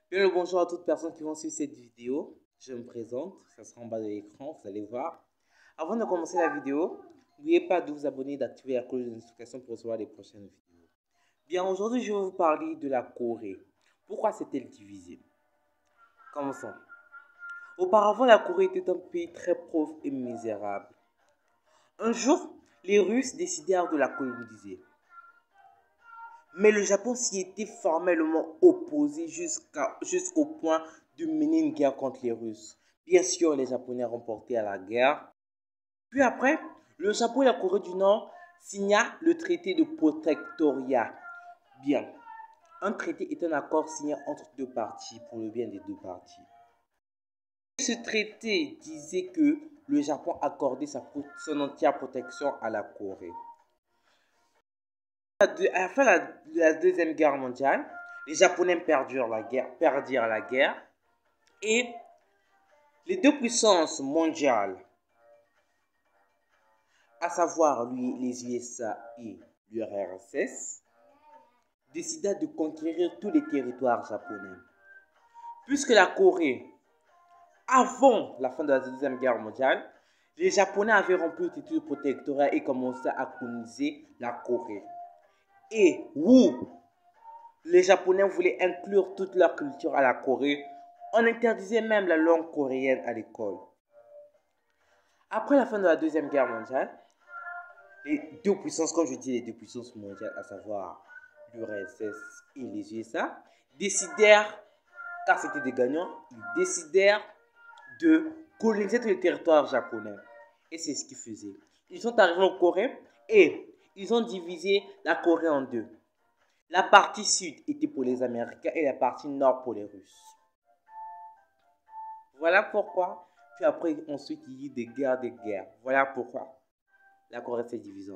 Bien le bonjour à toutes personnes qui vont suivre cette vidéo. Je me présente, ça sera en bas de l'écran, vous allez voir. Avant de commencer la vidéo, n'oubliez pas de vous abonner et d'activer la cloche de notification pour recevoir les prochaines vidéos. Bien, aujourd'hui, je vais vous parler de la Corée. Pourquoi s'est-elle divisée? Commençons. Auparavant, la Corée était un pays très pauvre et misérable. Un jour, les Russes décidèrent de la coloniser. Mais le Japon s'y était formellement opposé jusqu'au point de mener une guerre contre les Russes. Bien sûr, les Japonais remportèrent la guerre. Puis après, le Japon et la Corée du Nord signa le traité de Protectoria. Bien, un traité est un accord signé entre deux parties pour le bien des deux parties. Ce traité disait que le Japon accordait son entière protection à la Corée. À la fin de la Deuxième Guerre mondiale, les Japonais perdirent la guerre et les deux puissances mondiales, à savoir les USA et l'URSS, décida de conquérir tous les territoires japonais. Puisque la Corée, avant la fin de la Deuxième Guerre mondiale, les Japonais avaient rompu le traité de protectorat et commencé à coloniser la Corée. Et les Japonais voulaient inclure toute leur culture à la Corée. On interdisait même la langue coréenne à l'école. Après la fin de la Deuxième Guerre mondiale, les deux puissances, comme je dis, les deux puissances mondiales, à savoir l'URSS et les USA, décidèrent, car c'était des gagnants, ils décidèrent de coloniser tous les territoires japonais. Et c'est ce qu'ils faisaient. Ils sont arrivés en Corée et ils ont divisé la Corée en deux. La partie sud était pour les Américains et la partie nord pour les Russes. Voilà pourquoi. Puis après, ensuite, il y a eu des guerres. Voilà pourquoi la Corée s'est divisée.